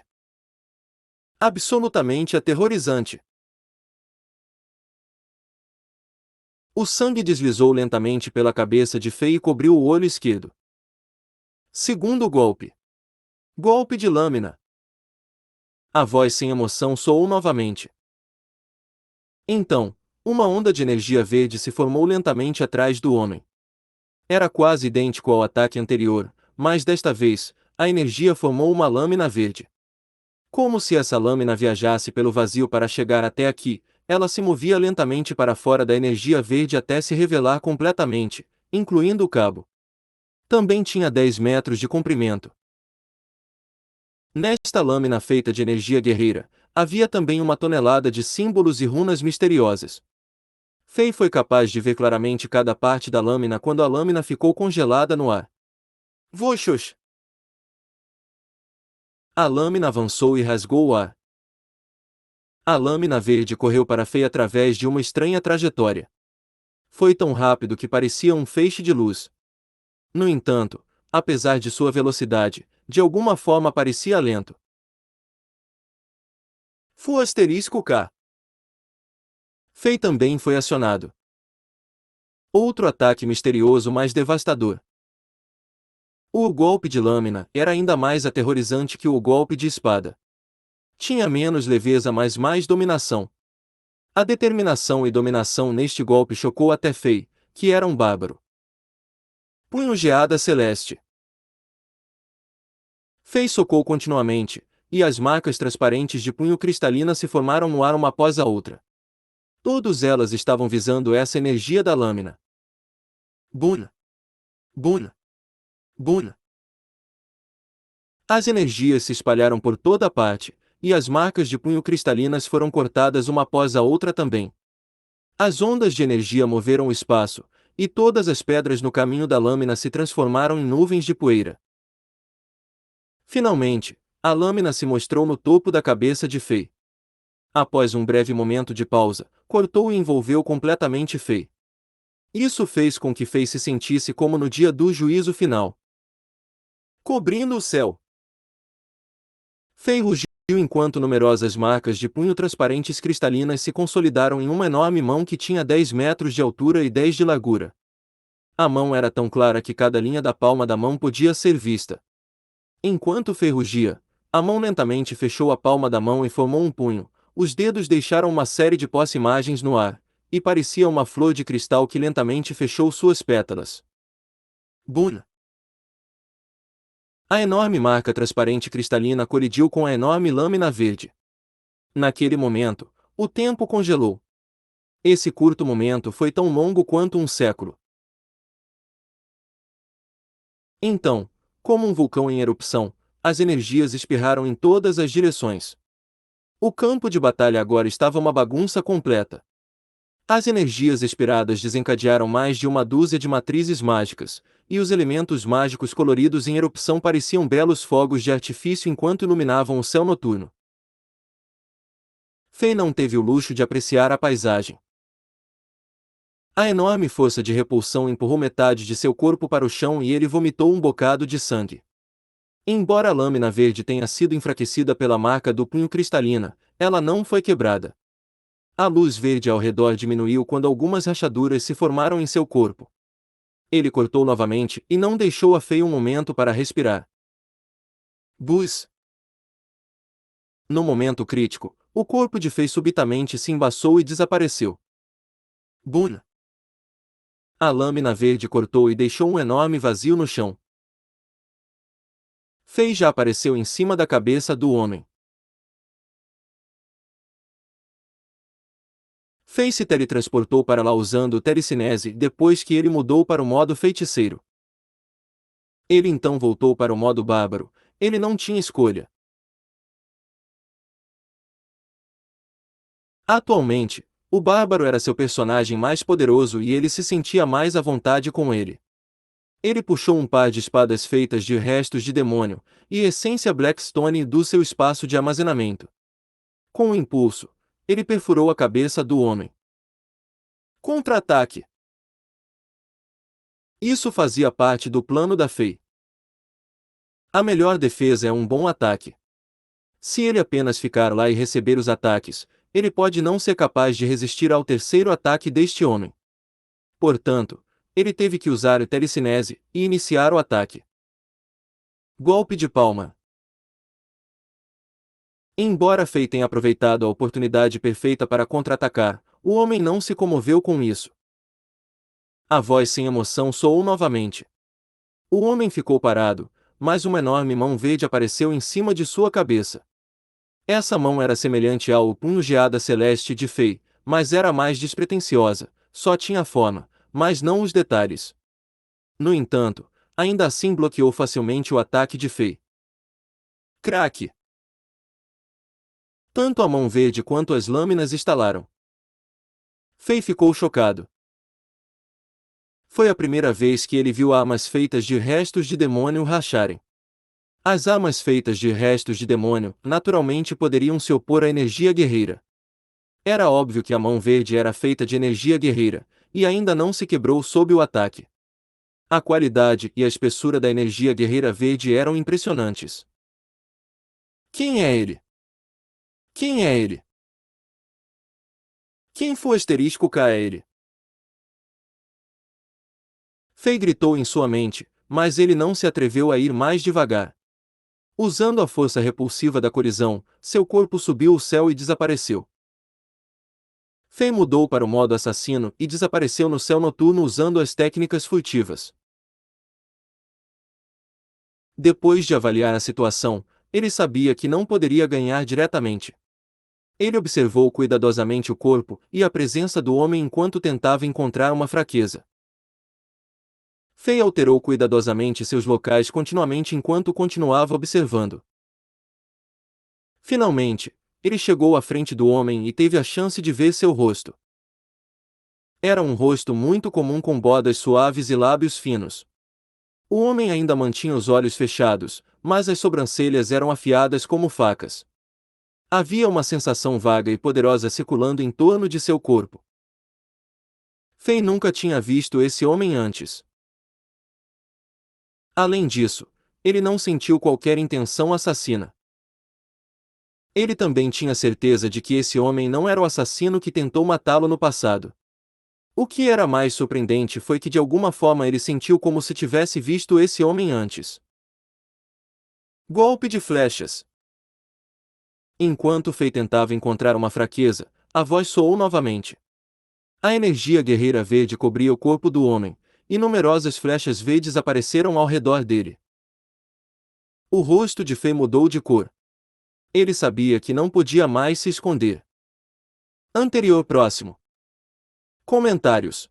Absolutamente aterrorizante. O sangue deslizou lentamente pela cabeça de Fei e cobriu o olho esquerdo. Segundo golpe. Golpe de lâmina. A voz sem emoção soou novamente. Então, uma onda de energia verde se formou lentamente atrás do homem. Era quase idêntico ao ataque anterior, mas desta vez, a energia formou uma lâmina verde. Como se essa lâmina viajasse pelo vazio para chegar até aqui, ela se movia lentamente para fora da energia verde até se revelar completamente, incluindo o cabo. Também tinha 10 metros de comprimento. Nesta lâmina feita de energia guerreira, havia também 1 tonelada de símbolos e runas misteriosas. Fei foi capaz de ver claramente cada parte da lâmina quando a lâmina ficou congelada no ar. Voxos! A lâmina avançou e rasgou o ar. A lâmina verde correu para Fei através de uma estranha trajetória. Foi tão rápido que parecia um feixe de luz. No entanto, apesar de sua velocidade, de alguma forma parecia lento. Fu asterisco K. Fei também foi acionado. Outro ataque misterioso mais devastador. O golpe de lâmina era ainda mais aterrorizante que o golpe de espada. Tinha menos leveza, mas mais dominação. A determinação e dominação neste golpe chocou até Fei, que era um bárbaro. Punho geada celeste. Fei socou continuamente, e as marcas transparentes de punho cristalina se formaram no ar uma após a outra. Todas elas estavam visando essa energia da lâmina. Buna! Buna! Buna! As energias se espalharam por toda parte, e as marcas de punho cristalinas foram cortadas uma após a outra também. As ondas de energia moveram o espaço, e todas as pedras no caminho da lâmina se transformaram em nuvens de poeira. Finalmente, a lâmina se mostrou no topo da cabeça de Fei. Após um breve momento de pausa, cortou e envolveu completamente Fei. Isso fez com que Fei se sentisse como no dia do juízo final. Cobrindo o céu. Fei rugiu enquanto numerosas marcas de punho transparentes cristalinas se consolidaram em uma enorme mão que tinha 10 metros de altura e 10 de largura. A mão era tão clara que cada linha da palma da mão podia ser vista. Enquanto Fei rugia, a mão lentamente fechou a palma da mão e formou um punho. Os dedos deixaram uma série de pós-imagens no ar, e parecia uma flor de cristal que lentamente fechou suas pétalas. Bum! A enorme marca transparente cristalina colidiu com a enorme lâmina verde. Naquele momento, o tempo congelou. Esse curto momento foi tão longo quanto um século. Então, como um vulcão em erupção, as energias espirraram em todas as direções. O campo de batalha agora estava uma bagunça completa. As energias expiradas desencadearam mais de 1 dúzia de matrizes mágicas, e os elementos mágicos coloridos em erupção pareciam belos fogos de artifício enquanto iluminavam o céu noturno. Fei não teve o luxo de apreciar a paisagem. A enorme força de repulsão empurrou metade de seu corpo para o chão e ele vomitou um bocado de sangue. Embora a lâmina verde tenha sido enfraquecida pela marca do punho cristalina, ela não foi quebrada. A luz verde ao redor diminuiu quando algumas rachaduras se formaram em seu corpo. Ele cortou novamente e não deixou a Fei um momento para respirar. Buzz! No momento crítico, o corpo de Fei subitamente se embaçou e desapareceu. Bun! A lâmina verde cortou e deixou um enorme vazio no chão. Fei já apareceu em cima da cabeça do homem. Fei se teletransportou para lá usando o telecinese depois que ele mudou para o modo feiticeiro. Ele então voltou para o modo bárbaro. Ele não tinha escolha. Atualmente, o bárbaro era seu personagem mais poderoso e ele se sentia mais à vontade com ele. Ele puxou um par de espadas feitas de restos de demônio e essência Blackstone do seu espaço de armazenamento. Com um impulso, ele perfurou a cabeça do homem. Contra-ataque! Isso fazia parte do plano da Fei. A melhor defesa é um bom ataque. Se ele apenas ficar lá e receber os ataques, ele pode não ser capaz de resistir ao terceiro ataque deste homem. Portanto, ele teve que usar o telecinese e iniciar o ataque. Golpe de palma. Embora Fei tenha aproveitado a oportunidade perfeita para contra-atacar, o homem não se comoveu com isso. A voz sem emoção soou novamente. O homem ficou parado, mas uma enorme mão verde apareceu em cima de sua cabeça. Essa mão era semelhante ao punho geada celeste de Fei, mas era mais despretensiosa, só tinha a forma, mas não os detalhes. No entanto, ainda assim bloqueou facilmente o ataque de Fei. Craque! Tanto a mão verde quanto as lâminas estalaram. Fei ficou chocado. Foi a primeira vez que ele viu armas feitas de restos de demônio racharem. As armas feitas de restos de demônio, naturalmente poderiam se opor à energia guerreira. Era óbvio que a mão verde era feita de energia guerreira, e ainda não se quebrou sob o ataque. A qualidade e a espessura da energia guerreira verde eram impressionantes. Quem é ele? Quem é ele? Quem foi asterisco K é ele? Fei gritou em sua mente, mas ele não se atreveu a ir mais devagar. Usando a força repulsiva da colisão, seu corpo subiu ao céu e desapareceu. Fei mudou para o modo assassino e desapareceu no céu noturno usando as técnicas furtivas. Depois de avaliar a situação, ele sabia que não poderia ganhar diretamente. Ele observou cuidadosamente o corpo e a presença do homem enquanto tentava encontrar uma fraqueza. Fei alterou cuidadosamente seus locais continuamente enquanto continuava observando. Finalmente, ele chegou à frente do homem e teve a chance de ver seu rosto. Era um rosto muito comum com bodas suaves e lábios finos. O homem ainda mantinha os olhos fechados, mas as sobrancelhas eram afiadas como facas. Havia uma sensação vaga e poderosa circulando em torno de seu corpo. Fei nunca tinha visto esse homem antes. Além disso, ele não sentiu qualquer intenção assassina. Ele também tinha certeza de que esse homem não era o assassino que tentou matá-lo no passado. O que era mais surpreendente foi que de alguma forma ele sentiu como se tivesse visto esse homem antes. Golpe de flechas. Enquanto Fei tentava encontrar uma fraqueza, a voz soou novamente. A energia guerreira verde cobria o corpo do homem, e numerosas flechas verdes apareceram ao redor dele. O rosto de Fei mudou de cor. Ele sabia que não podia mais se esconder. Anterior próximo. Comentários.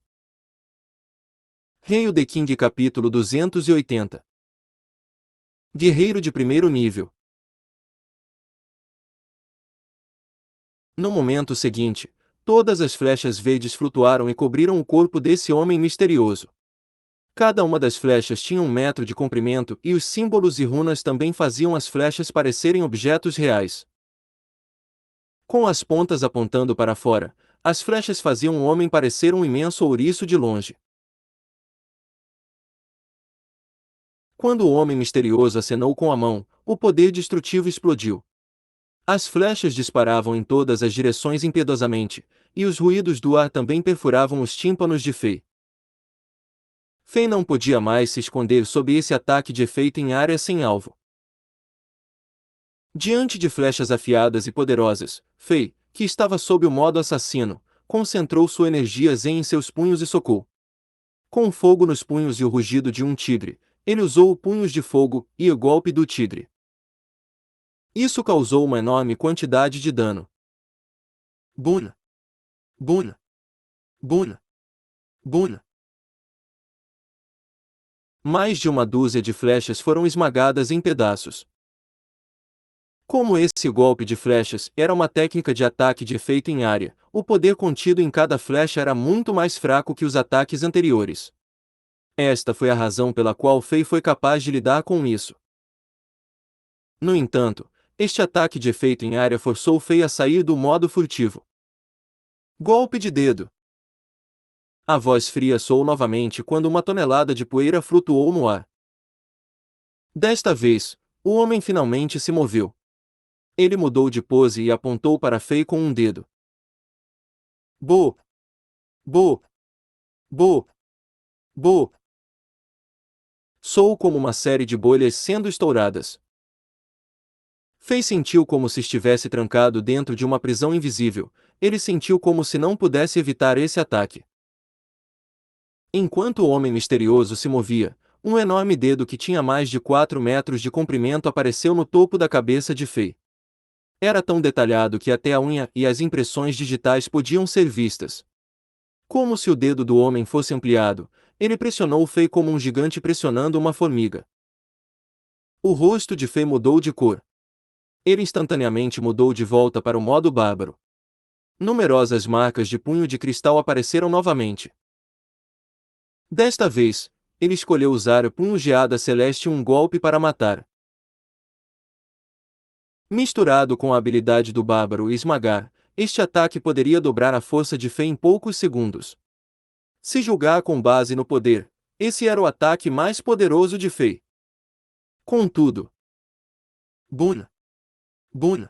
Rei The King capítulo 280. Guerreiro de primeiro nível. No momento seguinte, todas as flechas verdes flutuaram e cobriram o corpo desse homem misterioso. Cada uma das flechas tinha 1 metro de comprimento e os símbolos e runas também faziam as flechas parecerem objetos reais. Com as pontas apontando para fora, as flechas faziam o homem parecer um imenso ouriço de longe. Quando o homem misterioso acenou com a mão, o poder destrutivo explodiu. As flechas disparavam em todas as direções impiedosamente, e os ruídos do ar também perfuravam os tímpanos de Fei. Fei não podia mais se esconder sob esse ataque de efeito em área sem alvo. Diante de flechas afiadas e poderosas, Fei, que estava sob o modo assassino, concentrou sua energia zen em seus punhos e socou. Com fogo nos punhos e o rugido de um tigre, ele usou punhos de fogo e o golpe do tigre. Isso causou uma enorme quantidade de dano. Bun! Bun! Bun! Bun! Mais de uma dúzia de flechas foram esmagadas em pedaços. Como esse golpe de flechas era uma técnica de ataque de efeito em área, o poder contido em cada flecha era muito mais fraco que os ataques anteriores. Esta foi a razão pela qual Fei foi capaz de lidar com isso. No entanto, este ataque de efeito em área forçou Fei a sair do modo furtivo. Golpe de dedo. A voz fria soou novamente quando uma tonelada de poeira flutuou no ar. Desta vez, o homem finalmente se moveu. Ele mudou de pose e apontou para Fei com um dedo. Bo! Bo! Bo! Bo! Soou como uma série de bolhas sendo estouradas. Fei sentiu como se estivesse trancado dentro de uma prisão invisível. Ele sentiu como se não pudesse evitar esse ataque. Enquanto o homem misterioso se movia, um enorme dedo que tinha mais de 4 metros de comprimento apareceu no topo da cabeça de Fei. Era tão detalhado que até a unha e as impressões digitais podiam ser vistas. Como se o dedo do homem fosse ampliado, ele pressionou Fei como um gigante pressionando uma formiga. O rosto de Fei mudou de cor. Ele instantaneamente mudou de volta para o modo bárbaro. Numerosas marcas de punho de cristal apareceram novamente. Desta vez, ele escolheu usar o punho geada celeste um golpe para matar. Misturado com a habilidade do bárbaro e esmagar, este ataque poderia dobrar a força de Fei em poucos segundos. Se julgar com base no poder, esse era o ataque mais poderoso de Fei. Contudo, Bun! Bun!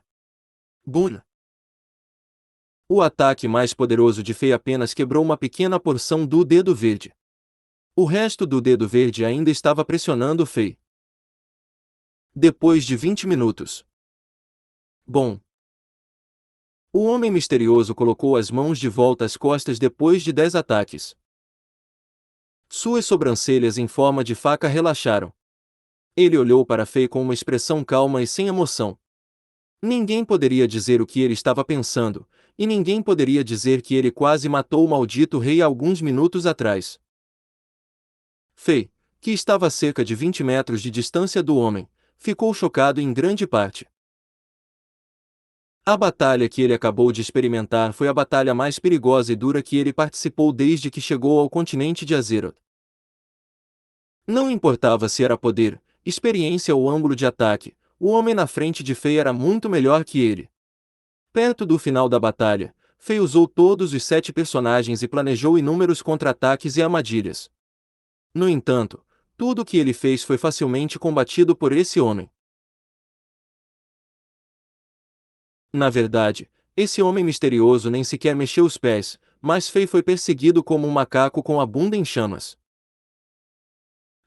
Bun! O ataque mais poderoso de Fei apenas quebrou uma pequena porção do dedo verde. O resto do dedo verde ainda estava pressionando Fei. Depois de 20 minutos. Bom. O homem misterioso colocou as mãos de volta às costas depois de 10 ataques. Suas sobrancelhas em forma de faca relaxaram. Ele olhou para Fei com uma expressão calma e sem emoção. Ninguém poderia dizer o que ele estava pensando, e ninguém poderia dizer que ele quase matou o maldito rei alguns minutos atrás. Fei, que estava a cerca de 20 metros de distância do homem, ficou chocado em grande parte. A batalha que ele acabou de experimentar foi a batalha mais perigosa e dura que ele participou desde que chegou ao continente de Azeroth. Não importava se era poder, experiência ou ângulo de ataque, o homem na frente de Fei era muito melhor que ele. Perto do final da batalha, Fei usou todos os 7 personagens e planejou inúmeros contra-ataques e armadilhas. No entanto, tudo o que ele fez foi facilmente combatido por esse homem. Na verdade, esse homem misterioso nem sequer mexeu os pés, mas Fei foi perseguido como um macaco com a bunda em chamas.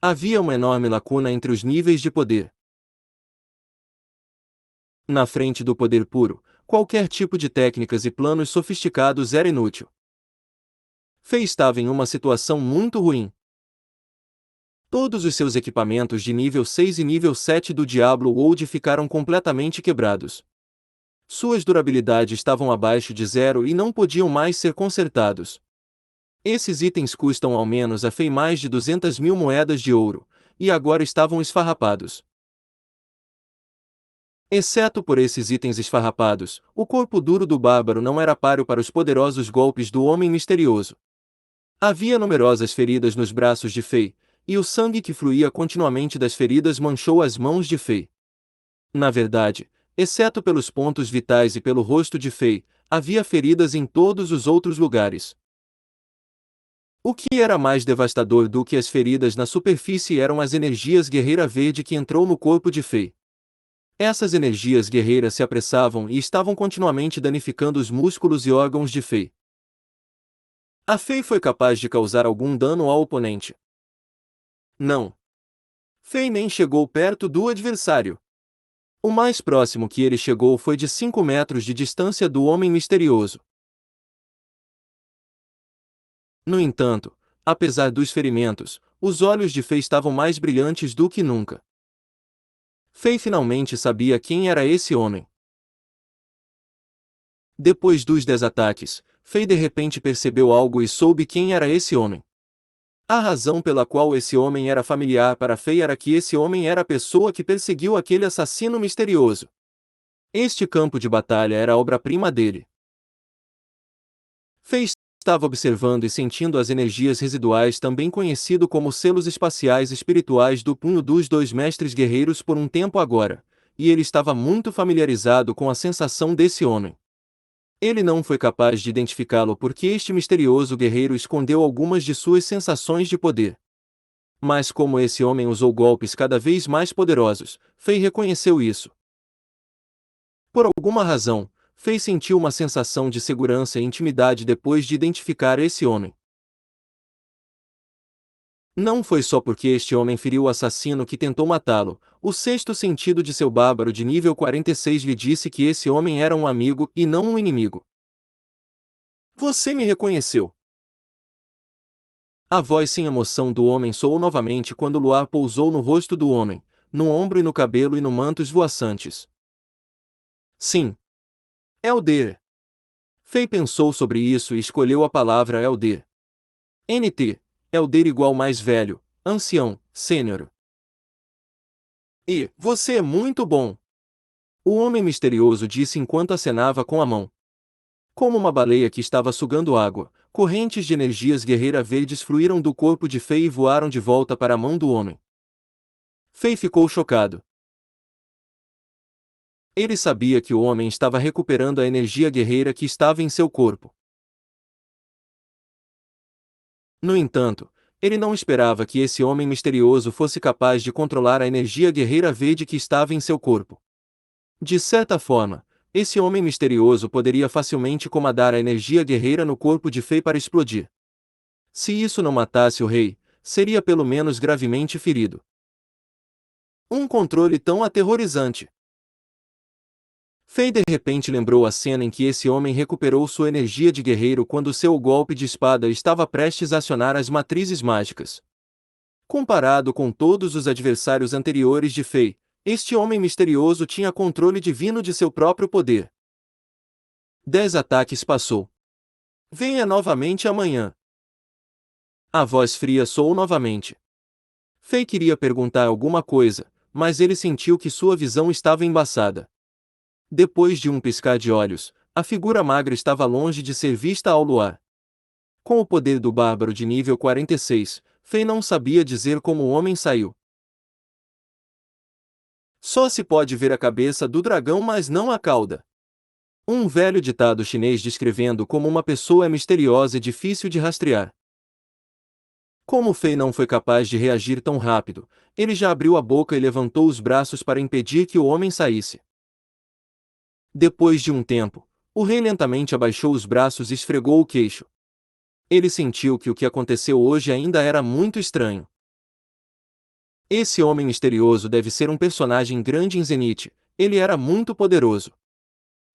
Havia uma enorme lacuna entre os níveis de poder. Na frente do poder puro, qualquer tipo de técnicas e planos sofisticados era inútil. Fei estava em uma situação muito ruim. Todos os seus equipamentos de nível 6 e nível 7 do Diablo Wold ficaram completamente quebrados. Suas durabilidades estavam abaixo de zero e não podiam mais ser consertados. Esses itens custam ao menos a Fei mais de 200.000 moedas de ouro, e agora estavam esfarrapados. Exceto por esses itens esfarrapados, o corpo duro do bárbaro não era páreo para os poderosos golpes do homem misterioso. Havia numerosas feridas nos braços de Fei, e o sangue que fluía continuamente das feridas manchou as mãos de Fei. Na verdade, exceto pelos pontos vitais e pelo rosto de Fei, havia feridas em todos os outros lugares. O que era mais devastador do que as feridas na superfície eram as energias guerreira verde que entrou no corpo de Fei. Essas energias guerreiras se apressavam e estavam continuamente danificando os músculos e órgãos de Fei. A Fei foi capaz de causar algum dano ao oponente? Não. Fei nem chegou perto do adversário. O mais próximo que ele chegou foi de 5 metros de distância do homem misterioso. No entanto, Apesar dos ferimentos, os olhos de Fei estavam mais brilhantes do que nunca. Fei finalmente sabia quem era esse homem. Depois dos 10 ataques, Fei de repente percebeu algo e soube quem era esse homem. A razão pela qual esse homem era familiar para Fei era que esse homem era a pessoa que perseguiu aquele assassino misterioso. Este campo de batalha era a obra-prima dele. Fei estava observando e sentindo as energias residuais, também conhecido como selos espaciais espirituais do punho dos dois mestres guerreiros por um tempo agora, e ele estava muito familiarizado com a sensação desse homem. Ele não foi capaz de identificá-lo porque este misterioso guerreiro escondeu algumas de suas sensações de poder. Mas como esse homem usou golpes cada vez mais poderosos, Fei reconheceu isso. Por alguma razão, Fei sentiu uma sensação de segurança e intimidade depois de identificar esse homem. Não foi só porque este homem feriu o assassino que tentou matá-lo. O sexto sentido de seu bárbaro de nível 46 lhe disse que esse homem era um amigo e não um inimigo. Você me reconheceu. A voz sem emoção do homem soou novamente quando o luar pousou no rosto do homem, no ombro e no cabelo e no manto esvoaçantes. Sim. Elder. Fei pensou sobre isso e escolheu a palavra Elder. NT. Elder igual mais velho, ancião, sênior. E, você é muito bom. O homem misterioso disse enquanto acenava com a mão. Como uma baleia que estava sugando água, correntes de energias guerreira verdes fluíram do corpo de Fei e voaram de volta para a mão do homem. Fei ficou chocado. Ele sabia que o homem estava recuperando a energia guerreira que estava em seu corpo. No entanto, ele não esperava que esse homem misterioso fosse capaz de controlar a energia guerreira verde que estava em seu corpo. De certa forma, esse homem misterioso poderia facilmente comandar a energia guerreira no corpo de Fei para explodir. Se isso não matasse o rei, seria pelo menos gravemente ferido. Um controle tão aterrorizante. Fei de repente lembrou a cena em que esse homem recuperou sua energia de guerreiro quando seu golpe de espada estava prestes a acionar as matrizes mágicas. Comparado com todos os adversários anteriores de Fei, este homem misterioso tinha controle divino de seu próprio poder. 10 ataques passou. Venha novamente amanhã. A voz fria soou novamente. Fei queria perguntar alguma coisa, mas ele sentiu que sua visão estava embaçada. Depois de um piscar de olhos, a figura magra estava longe de ser vista ao luar. Com o poder do bárbaro de nível 46, Fei não sabia dizer como o homem saiu. Só se pode ver a cabeça do dragão, mas não a cauda. Um velho ditado chinês descrevendo como uma pessoa é misteriosa e difícil de rastrear. Como Fei não foi capaz de reagir tão rápido, ele já abriu a boca e levantou os braços para impedir que o homem saísse. Depois de um tempo, o rei lentamente abaixou os braços e esfregou o queixo. Ele sentiu que o que aconteceu hoje ainda era muito estranho. Esse homem misterioso deve ser um personagem grande em Zenith, ele era muito poderoso.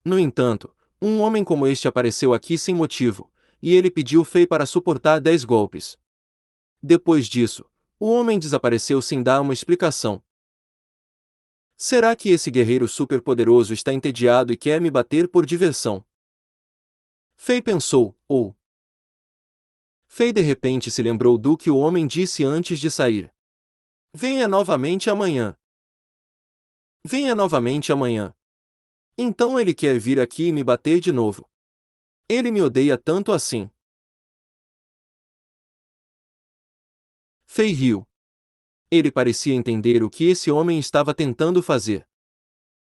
No entanto, um homem como este apareceu aqui sem motivo, e ele pediu Fei para suportar 10 golpes. Depois disso, o homem desapareceu sem dar uma explicação. Será que esse guerreiro superpoderoso está entediado e quer me bater por diversão? Fei pensou, ou... Fei de repente se lembrou do que o homem disse antes de sair. Venha novamente amanhã. Venha novamente amanhã. Então ele quer vir aqui e me bater de novo. Ele me odeia tanto assim. Fei riu. Ele parecia entender o que esse homem estava tentando fazer.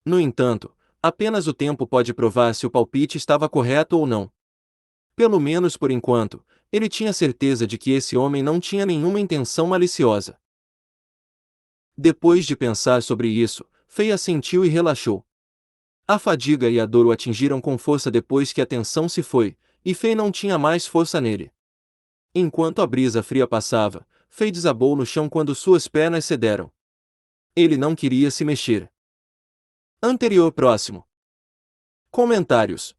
No entanto, apenas o tempo pode provar se o palpite estava correto ou não. Pelo menos por enquanto, ele tinha certeza de que esse homem não tinha nenhuma intenção maliciosa. Depois de pensar sobre isso, Fei assentiu e relaxou. A fadiga e a dor o atingiram com força depois que a tensão se foi, e Fei não tinha mais força nele. Enquanto a brisa fria passava, Fei desabou no chão quando suas pernas cederam. Ele não queria se mexer. Anterior próximo. Comentários.